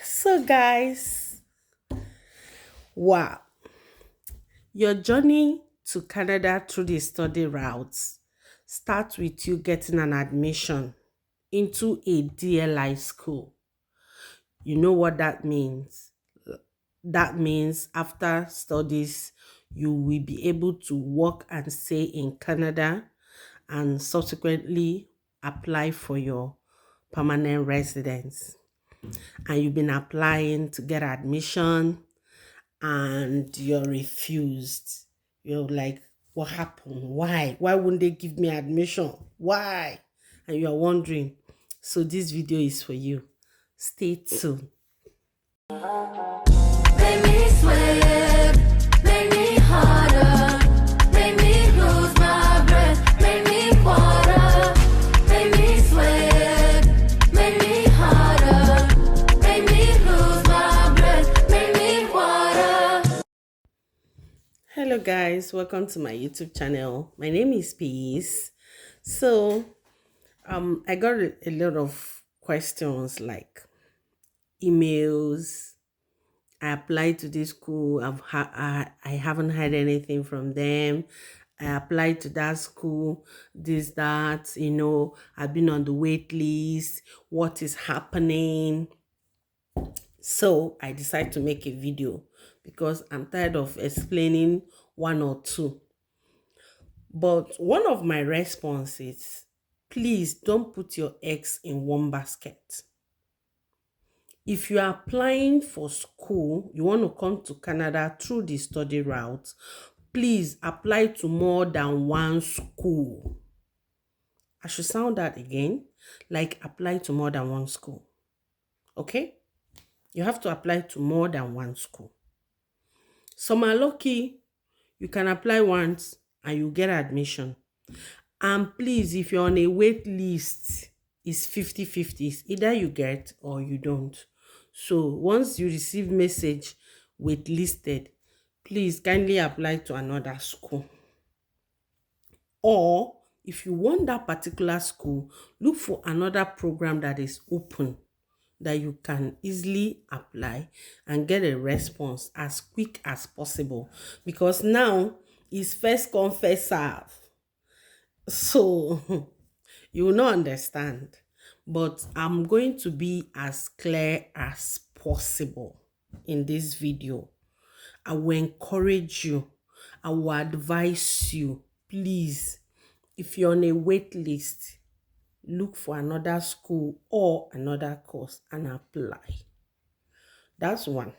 So, guys, wow, your journey to Canada through the study routes starts with you getting an admission into a DLI school. You know what that means? That means after studies, you will be able to work and stay in Canada and subsequently apply for your permanent residence. And you've been applying to get admission and you're refused. You're like, what happened? Why? Why wouldn't they give me admission? Why? And you're wondering. So this video is for you. Stay tuned. Make me sweat, make me harder, make me lose my breath, make me water, make me sweat, make me harder, make me lose my breath, make me water. Hello guys, welcome to my YouTube channel. My name is Peace. So I got a lot of questions like emails. I applied to this school. I haven't heard anything from them. I applied to that school, this, that, I've been on the wait list. What is happening? So I decided to make a video because I'm tired of explaining one or two. But one of my responses, please don't put your eggs in one basket. If you are applying for school, you want to come to Canada through the study route, please apply to more than one school. I should sound that again, like apply to more than one school. Okay? You have to apply to more than one school. Some are lucky, you can apply once and you get admission. And please, if you're on a wait list, it's 50-50. Either you get or you don't. So once you receive message waitlisted, please kindly apply to another school. Or if you want that particular school, look for another program that is open that you can easily apply and get a response as quick as possible. Because now it's first come, first serve. So you will not understand. But I'm going to be as clear as possible in this video. I will encourage you. I will advise you. Please, if you're on a wait list, look for another school or another course and apply. That's one.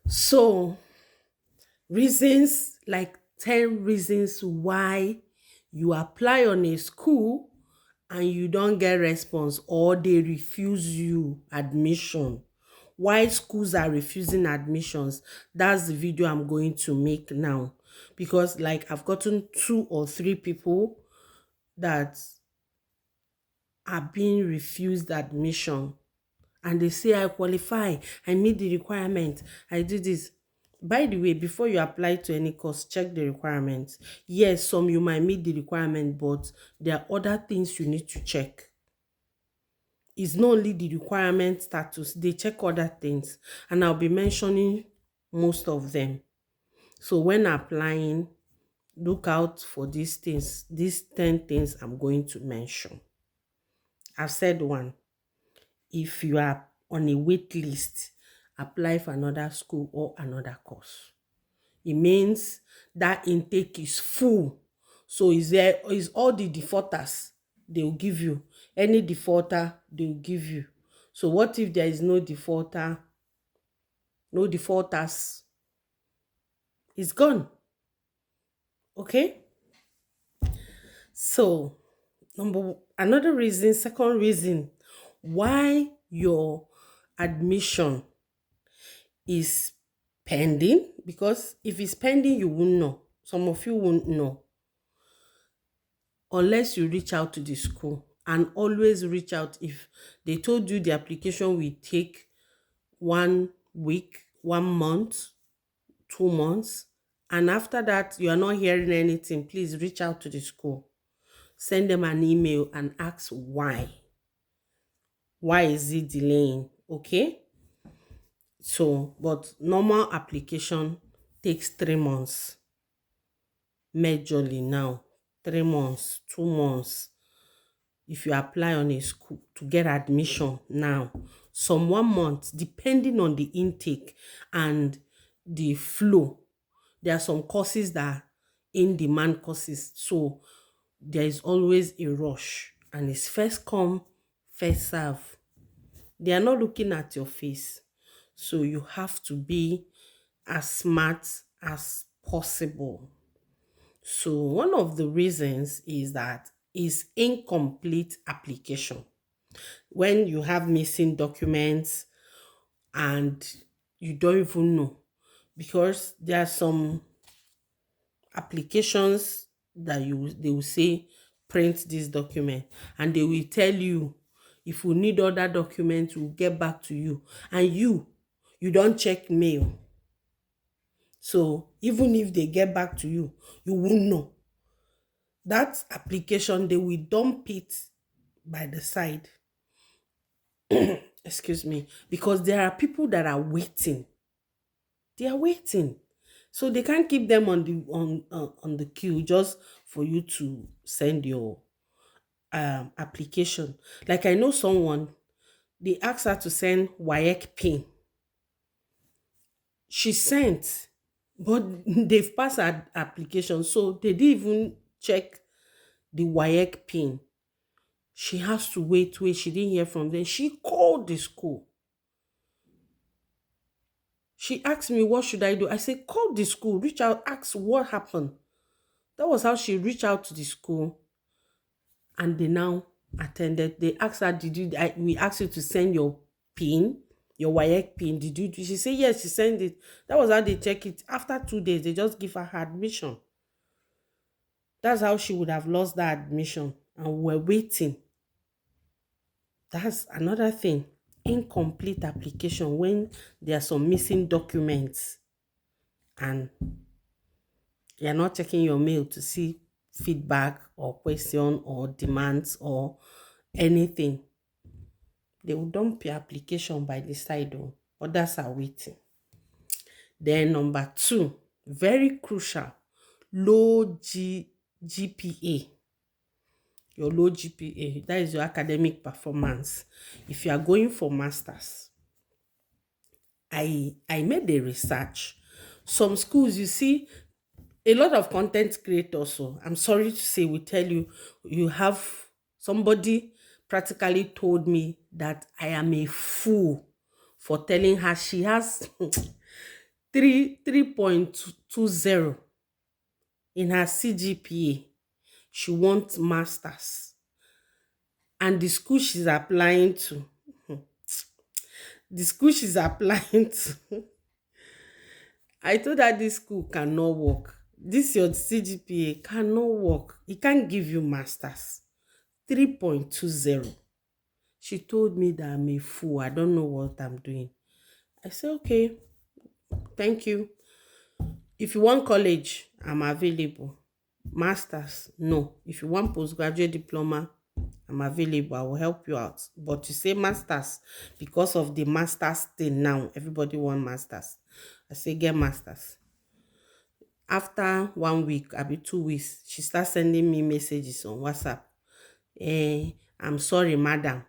So, reasons, like 10 reasons why you apply on a school and you don't get response or they refuse you admission. Why schools are refusing admissions, that's the video I'm going to make now. Because like I've gotten 2 or 3 people that are being refused admission. And they say, I qualify, I meet the requirement, I do this. By the way, before you apply to any course, check the requirements. Yes, some you might meet the requirement, but there are other things you need to check. It's not only the requirement status, they check other things. And I'll be mentioning most of them. So when applying, look out for these things, these 10 things I'm going to mention. I've said one. If you are on a wait list, apply for another school or another course. It means that intake is full. So is all the defaulters they'll give you. Any defaulter they'll give you. So what if there is no defaulter? No defaulters. It's gone. Okay? So second reason why your admission is pending, because if it's pending, you won't know. Some of you won't know unless you reach out to the school. And always reach out. If they told you the application will take 1 week, 1 month, 2 months, and after that you are not hearing anything, please reach out to the school. Send them an email and ask why. Why is it delaying? Okay? So, but normal application takes 3 months. Majorly now, 3 months, 2 months. If you apply on a school to get admission now, some 1 month, depending on the intake and the flow. There are some courses that are in demand courses, so there is always a rush, and it's first come, first serve. They are not looking at your face, so you have to be as smart as possible. So one of the reasons is that is incomplete application. When you have missing documents and you don't even know, because there are some applications that they will say print this document, and they will tell you if you need other documents we'll get back to you, and you don't check mail. So even if they get back to you, you won't know. That application, they will dump it by the side. Excuse me, because there are people that are waiting. They are waiting, so they can't keep them on the queue just for you to send your application. Like I know someone, they asked her to send WAEC pin. She sent, but they've passed her application, so they didn't even check the WAEC pin. She has to wait. She didn't hear from them. She called the school. She asked me, what should I do? I said, call the school, reach out, ask what happened. That was how she reached out to the school, and they now attended. They asked her, we asked you to send your PIN, your WAEC PIN. Did you? She said, yes, she sent it. That was how they check it. After 2 days, they just give her admission. That's how she would have lost that admission, and we're waiting. That's another thing. Incomplete application, when there are some missing documents and you're not checking your mail to see feedback or question or demands or anything. They will dump your application by the side, though. Others are waiting. Then number 2, very crucial, low GPA. Your low GPA, that is your academic performance. If you are going for masters, I made a research. Some schools, you see, a lot of content creators, so I'm sorry to say, we tell you, you have somebody practically told me that I am a fool for telling her she has 3.20 in her CGPA. She wants masters, and the school she's applying to, I told her this school cannot work. This your CGPA cannot work. It can't give you masters. 3.20. She told me that I'm a fool. I don't know what I'm doing. I said, okay, thank you. If you want college, I'm available. Masters, no. If you want postgraduate diploma, I'm available. I will help you out. But you say masters, because of the masters thing now, everybody want masters. I say get masters. After 1 week, 2 weeks, she starts sending me messages on WhatsApp. I'm sorry, madam.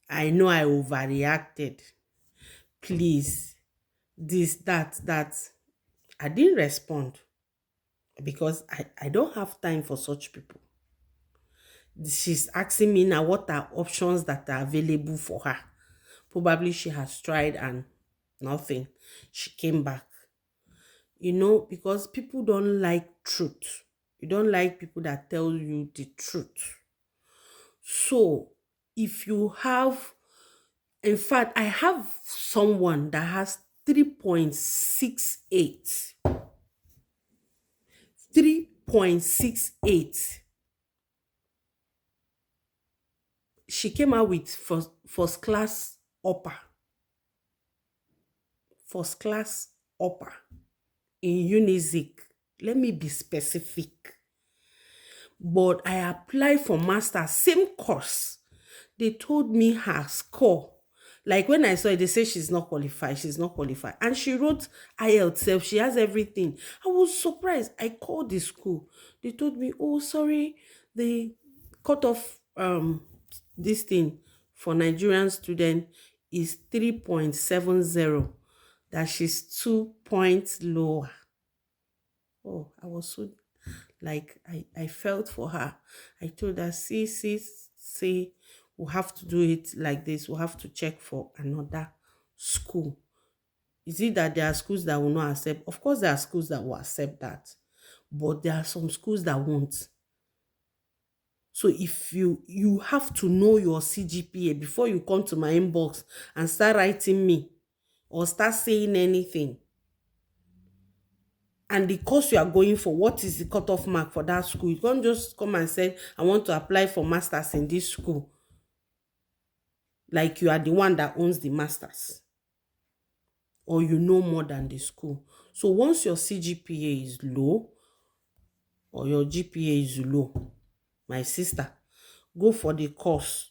I know I overreacted. Please, this, that. I didn't respond because I don't have time for such people. She's asking me now what are options that are available for her. Probably she has tried and nothing. She came back. Because people don't like truth. You don't like people that tell you the truth. So if you have, in fact, I have someone that has 3.68. 3.68. She came out with first class upper. First class upper in Unizik. Let me be specific. But I applied for master, same course. They told me her score Like when I saw it, they say she's not qualified, she's not qualified. And she wrote IELTS self, she has everything. I was surprised. I called the school. They told me, oh, sorry, the cutoff this thing for Nigerian student is 3.70, that she's 2 points lower. Oh, I was so like I felt for her. I told her, see, we'll have to do it like this. We'll have to check for another school. Is it that there are schools that will not accept? Of course, there are schools that will accept that, but there are some schools that won't. So if you have to know your CGPA before you come to my inbox and start writing me or start saying anything. And the course you are going for, what is the cutoff mark for that school? You can't just come and say, I want to apply for masters in this school. Like you are the one that owns the masters. Or you know more than the school. So once your CGPA is low, or your GPA is low, my sister, go for the course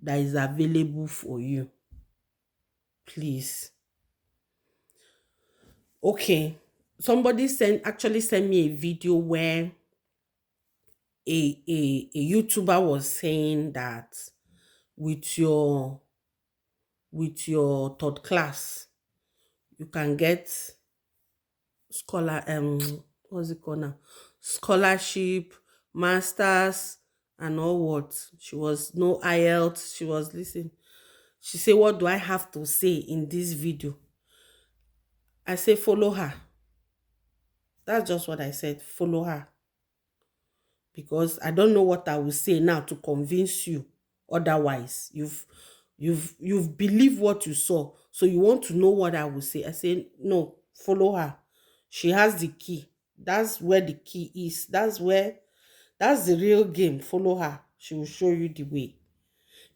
that is available for you. Please. Okay. Somebody actually sent me a video where a YouTuber was saying that with your third class, you can get what's it called now? Scholarship, masters, and all what. She was no IELTS. She was listening. She said, what do I have to say in this video? I say, follow her. That's just what I said. Follow her. Because I don't know what I will say now to convince you otherwise. You've believed what you saw, so you want to know what I will say. I say, no, follow her. She has the key. That's where the key is. That's the real game. Follow her. She will show you the way.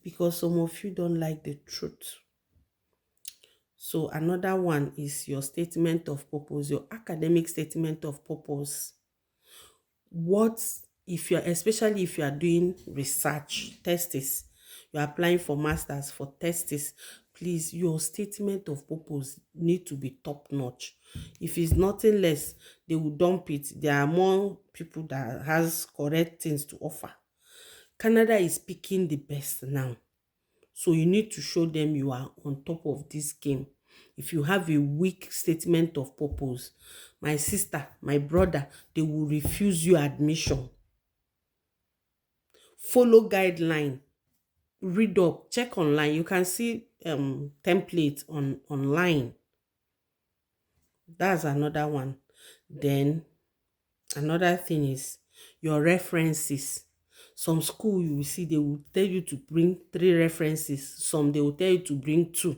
Because some of you don't like the truth. So another one is your statement of purpose, your academic statement of purpose. Especially if you are doing research, tests, you're applying for masters, for tests, please, your statement of purpose need to be top notch. If it's nothing less, they will dump it. There are more people that has correct things to offer. Canada is picking the best now. So you need to show them you are on top of this game. If you have a weak statement of purpose, my sister, my brother, they will refuse you admission. Follow guideline. Read up, check online. You can see templates online. That's another one. Then another thing is your references. Some school you will see they will tell you to bring 3 references. Some they will tell you to bring 2.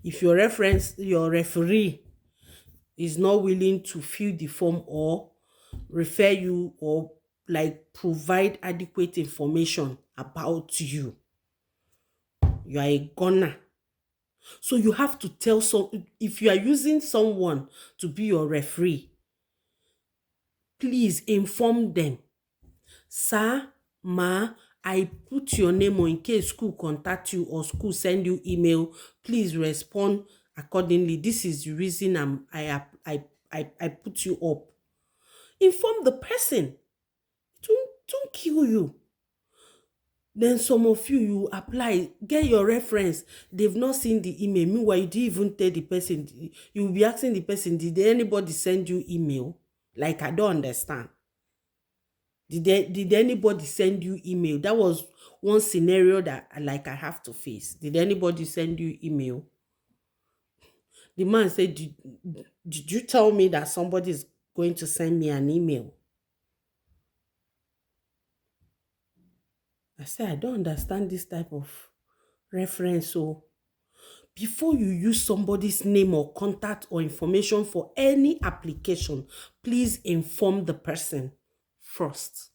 If your referee is not willing to fill the form or refer you or like provide adequate information about you, you are a goner. So you have to tell if you are using someone to be your referee, please inform them. Sir, ma, I put your name on in case school contact you or school send you email. Please respond accordingly. This is the reason I put you up. Inform the person. Don't kill you. Then some of you apply, get your reference. They've not seen the email. Meanwhile, you didn't even tell the person. You will be asking the person, did anybody send you email? Like, I don't understand. Did anybody send you email? That was one scenario that I have to face. Did anybody send you email? The man said, did you tell me that somebody is going to send me an email? I said, I don't understand this type of reference. So before you use somebody's name or contact or information for any application, please inform the person first.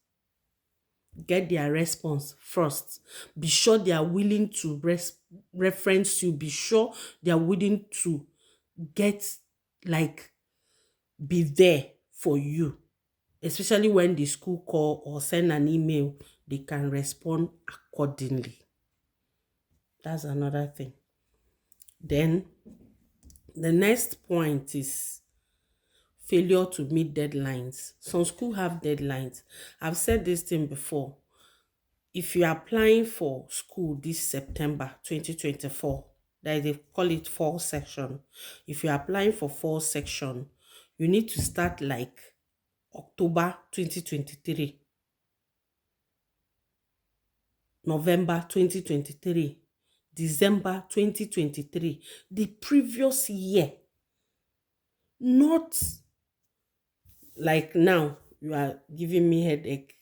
Get their response first. Be sure they are willing to reference you. Be sure they are willing to be there for you. Especially when the school call or send an email, they can respond accordingly. That's another thing. Then the next point is failure to meet deadlines. Some school have deadlines. I've said this thing before. If you're applying for school this September 2024, that they call it fall section. If you're applying for fall section, you need to start like October 2023, November 2023, December 2023, the previous year. Not like now you are giving me headache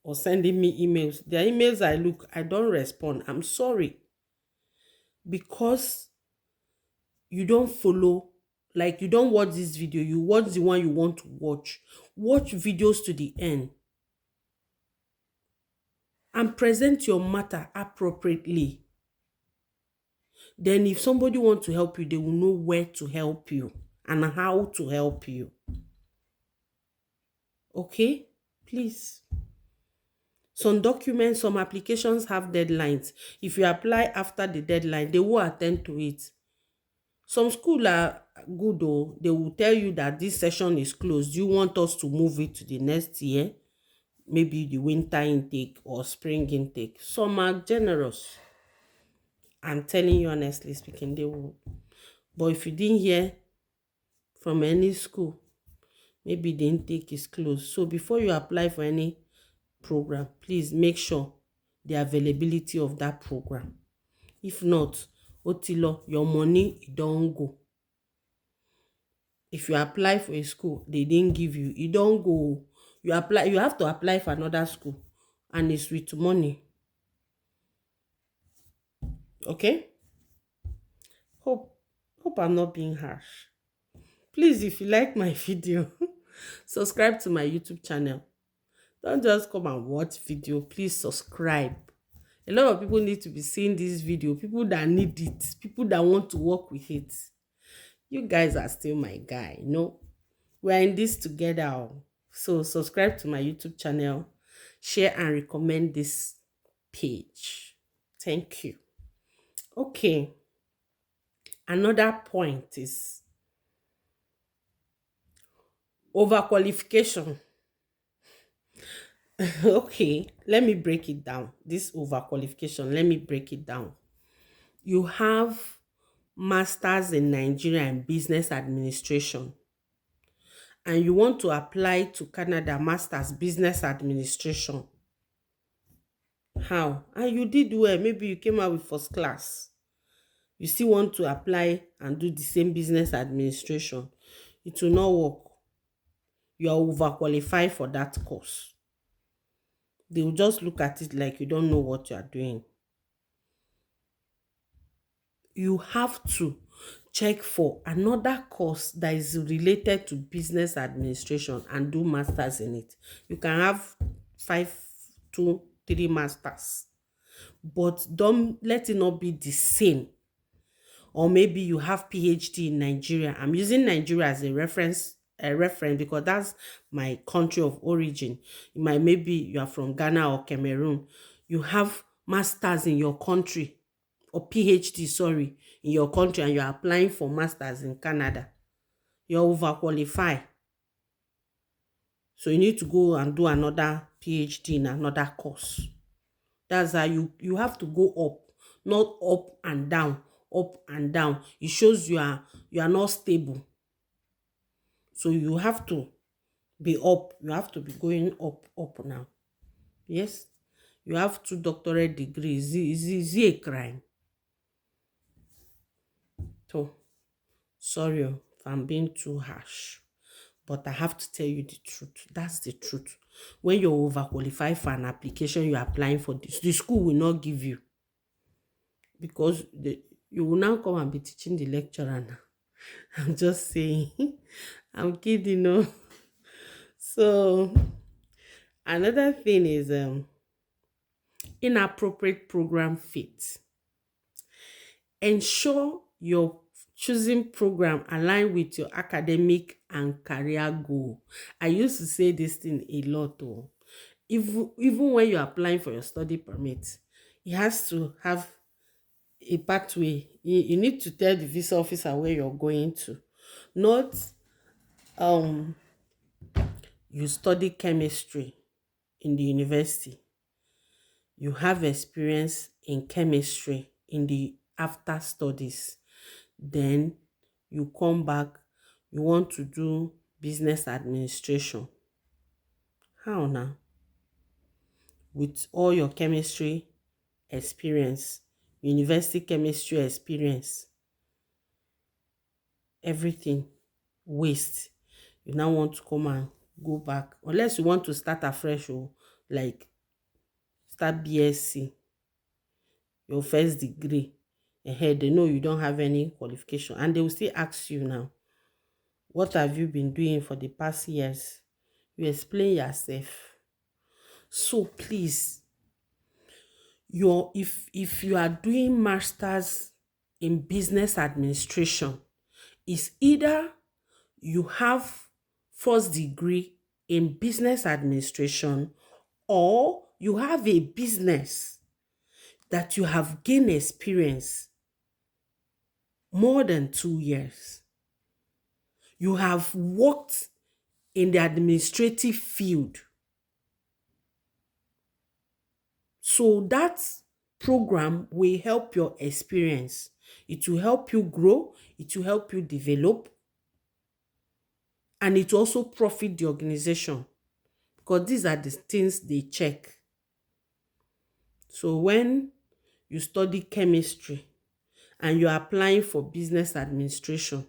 or sending me emails. The emails I look, I don't respond. I'm sorry. Because you don't follow, like you don't watch this video, you watch the one you want to watch. Watch videos to the end. And present your matter appropriately. Then if somebody wants to help you, they will know where to help you and how to help you. Okay? Please. Some documents, some applications have deadlines. If you apply after the deadline, they will attend to it. Some schools are good though. They will tell you that this session is closed. You want us to move it to the next year? Maybe the winter intake or spring intake. Some are generous. I'm telling you honestly speaking, they will. But if you didn't hear from any school, maybe the intake is closed. So before you apply for any program, please make sure the availability of that program. If not, Otilo, your money don't go. If you apply for a school, they didn't give you, it don't go. You have to apply for another school, and it's with money. Okay? Hope I'm not being harsh. Please, if you like my video, subscribe to my YouTube channel. Don't just come and watch video. Please subscribe. A lot of people need to be seeing this video. People that need it. People that want to work with it. You guys are still my guy. No, we are in this together. So subscribe to my YouTube channel. Share and recommend this page. Thank you. Okay. Another point is overqualification. Okay, let me break it down. This overqualification, let me break it down. You have masters in Nigeria and business administration, and you want to apply to Canada masters business administration. How? And you did well. Maybe you came out with first class. You still want to apply and do the same business administration. It will not work. You are overqualified for that course. They will just look at it like you don't know what you are doing. You have to check for another course that is related to business administration and do masters in it. You can have 5 to 3 masters, but don't let it not be the same. Or maybe you have PhD in Nigeria. I'm using Nigeria as a reference because that's my country of origin. Maybe you are from Ghana or Cameroon. You have masters in your country, or PhD, sorry, in your country, and you're applying for masters in Canada. You're overqualified. So you need to go and do another PhD in another course. That's how you have to go up, not up and down. Up and down. It shows you are not stable. So you have to be up. You have to be going up now. Yes, you have 2 doctorate degrees. Is it a crime? So sorry if I'm being too harsh, but I have to tell you the truth. That's the truth. When you're overqualified for an application you're applying for, the school will not give you, because you will now come and be teaching the lecturer now. I'm just saying. I'm kidding, no. So another thing is inappropriate program fit. Ensure your choosing program align with your academic and career goal. I used to say this thing a lot though. Even when you're applying for your study permit, it has to have a pathway. You need to tell the visa officer where you're going to. Not you study chemistry in the university. You have experience in chemistry in the after studies. Then you come back, you want to do business administration. How now? With all your chemistry experience, university chemistry experience, everything waste. You now want to come and go back, unless you want to start afresh, or like start BSc, your first degree. They know you don't have any qualification, and they will still ask you now, what have you been doing for the past years? You explain yourself. So please, if you are doing masters in business administration, it's either you have first degree in business administration, or you have a business that you have gained experience more than 2 years. You have worked in the administrative field. So that program will help your experience. It will help you grow. It will help you develop. And it will also profit the organization, because these are the things they check. So when you study chemistry and you're applying for business administration,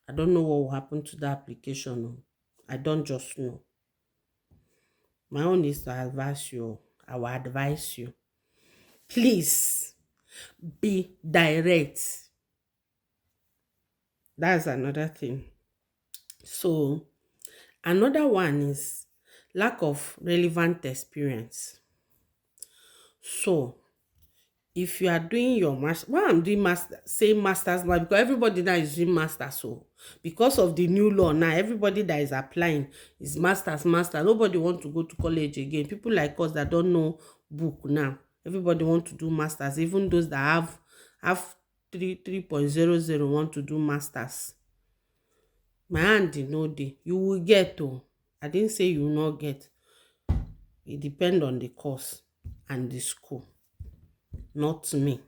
I don't know what will happen to the application. I don't just know. My own is to advise you. I will advise you. Please be direct. That's another thing. So another one is lack of relevant experience. So if you are doing your master, why I'm doing masters now, because everybody now is doing masters. So because of the new law now, everybody that is applying is masters. Nobody want to go to college again. People like us that don't know book now, everybody want to do masters. Even those that have 3.00 want to do masters. My hand in no day. You will get to. I didn't say you will not get. It depends on the course and the school. Not me.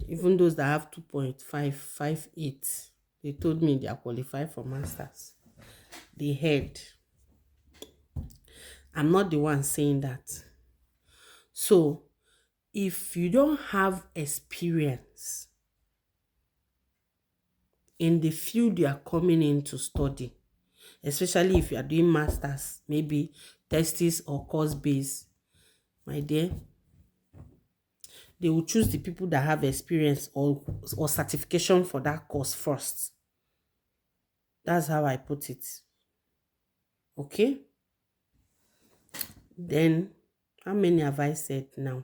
Even those that have 2.558, they told me they are qualified for masters. They heard. I'm not the one saying that. So if you don't have experience in the field you are coming in to study, especially if you are doing masters, maybe thesis or course base, my dear, they will choose the people that have experience or certification for that course first. That's how I put it. Okay? Then, how many have I said now?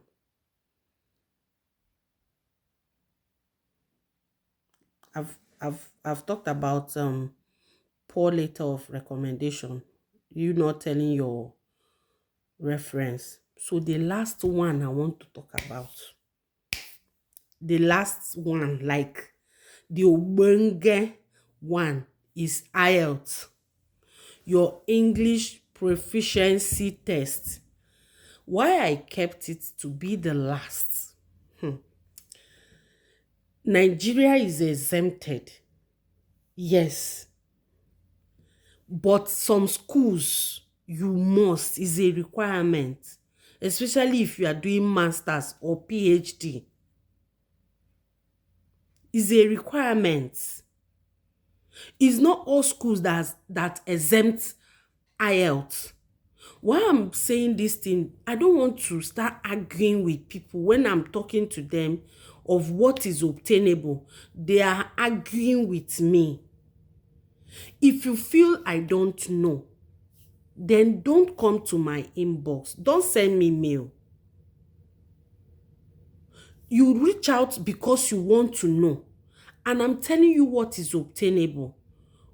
I've talked about poor letter of recommendation, you not telling your reference. So the last one I want to talk about, the last one, like the obenge one, is IELTS, your English proficiency test. Why I kept it to be the last? Nigeria is exempted, yes, but some schools you must, is a requirement, especially if you are doing masters or PhD. Is a requirement. It's not all schools that exempt IELTS. Why I'm saying this thing, I don't want to start arguing with people when I'm talking to them of what is obtainable. They are arguing with me. If you feel I don't know, then don't come to my inbox. Don't send me mail. You reach out because you want to know. And I'm telling you what is obtainable.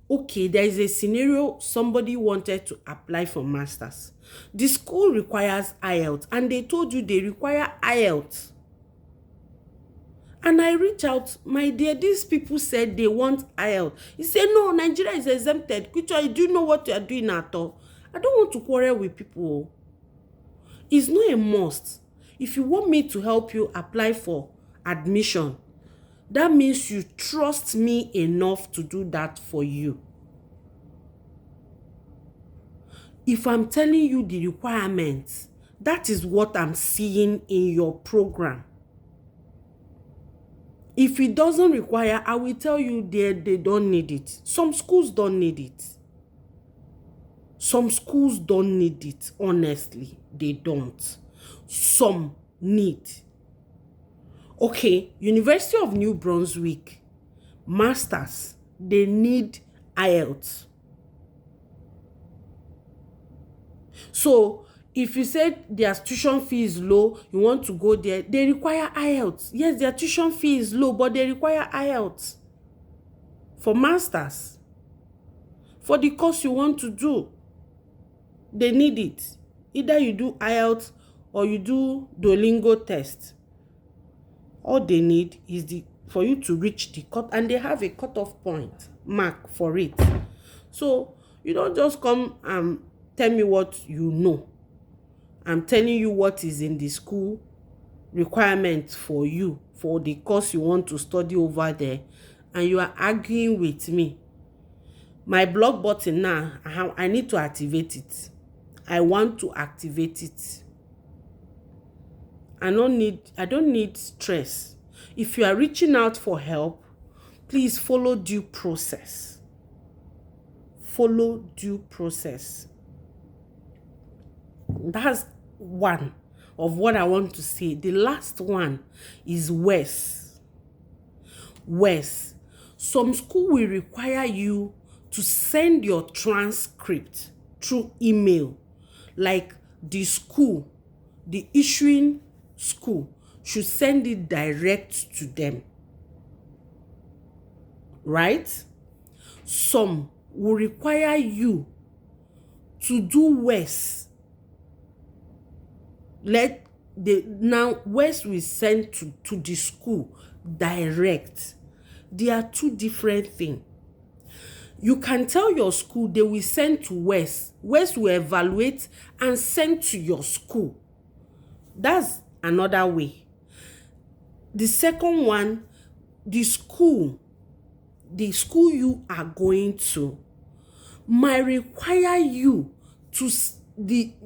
Okay, there is a scenario, somebody wanted to apply for masters. The school requires IELTS, and they told you they require IELTS. And I reach out, my dear, these people said they want IELTS. He said, no, Nigeria is exempted. Kucho, do you know what you are doing at all? I don't want to quarrel with people. It's not a must. If you want me to help you apply for admission, that means you trust me enough to do that for you. If I'm telling you the requirements, that is what I'm seeing in your program. If it doesn't require, I will tell you they don't need it. Some schools don't need it. Some schools don't need it, honestly. They don't. Some need. Okay, University of New Brunswick, masters, they need IELTS. So, if you said their tuition fee is low, you want to go there, they require IELTS. Yes, their tuition fee is low, but they require IELTS. For masters. For the course you want to do, they need it. Either you do IELTS or you do Duolingo test. All they need is for you to reach the cut, and they have a cutoff point mark for it. So you don't just come and tell me what you know. I'm telling you what is in the school requirement for you, for the course you want to study over there, and you are arguing with me. My blog button now, I need to activate it. I want to activate it. I don't need stress. If you are reaching out for help, please follow due process. Follow due process. That's one of what I want to say. The last one is WES. WES. Some school will require you to send your transcript through email. Like the school, the issuing school should send it direct to them. Right? Some will require you to do WES. Now WES will send to the school direct. They are two different things. You can tell your school they will send to WES. WES will evaluate and send to your school. That's another way. The second one, the school you are going to might require you to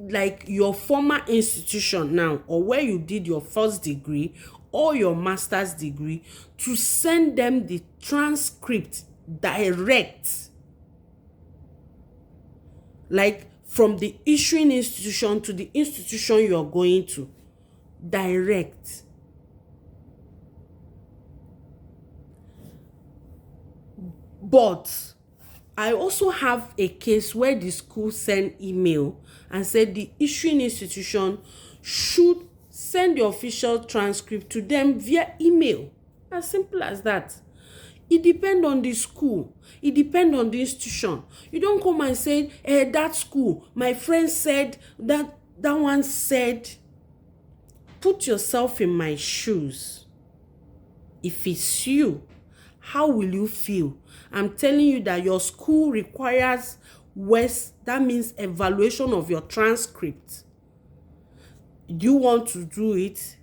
like your former institution now, or where you did your first degree or your master's degree, to send them the transcript direct, like from the issuing institution to the institution you're going to, direct. But I also have a case where the school sent email and said the issuing institution should send the official transcript to them via email. As simple as that. It depends on the school. It depends on the institution. You don't come and say, that school, my friend said, that one said. Put yourself in my shoes. If it's you, how will you feel? I'm telling you that your school requires WES. That means evaluation of your transcript. Do you want to do it,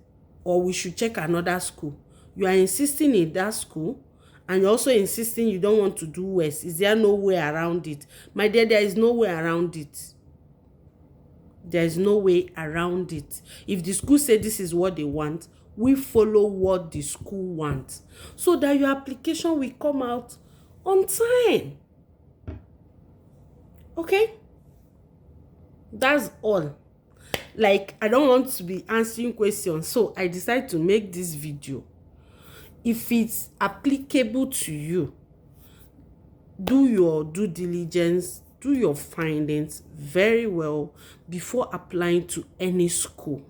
or we should check another school? You are insisting in that school, and you're also insisting you don't want to do WES. Is there no way around it? My dear, there is no way around it. There is no way around it. If the school say this is what they want, we follow what the school wants, so that your application will come out on time. Okay? That's all. Like, I don't want to be answering questions, so I decided to make this video. If it's applicable to you, do your due diligence, do your findings very well before applying to any school.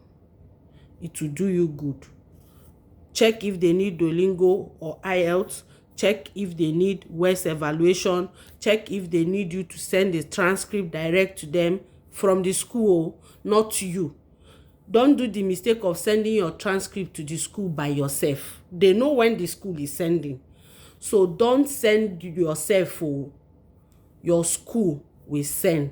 It will do you good. Check if they need Duolingo or IELTS. Check if they need WES evaluation. Check if they need you to send a transcript direct to them from the school, not to you. Don't do the mistake of sending your transcript to the school by yourself. They know when the school is sending. So don't send yourself. Your school will send.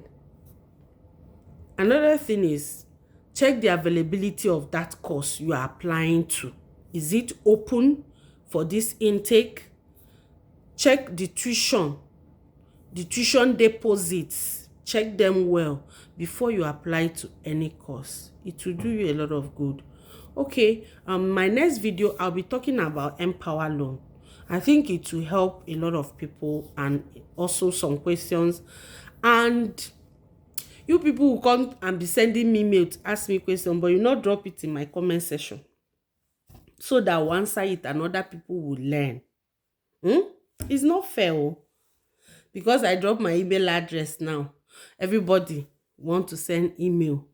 Another thing is, check the availability of that course you are applying to. Is it open for this intake? Check the tuition deposits. Check them well before you apply to any course. It will do you a lot of good. Okay, my next video, I'll be talking about Empower Loan. I think it will help a lot of people, and also some questions. And you people will come and be sending me mail to ask me questions, but you not drop it in my comment section so that once I it and other people will learn. It's not fair, because I drop my email address now. Everybody want to send email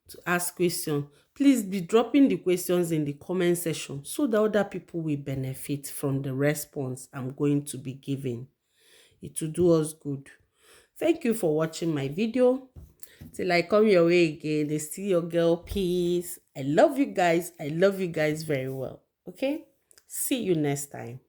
to ask questions. Please be dropping the questions in the comment section so that other people will benefit from the response I'm going to be giving. It will do us good. Thank you for watching my video. Till I come your way again, it's still your girl Peace. I love you guys. I love you guys very well. Okay? See you next time.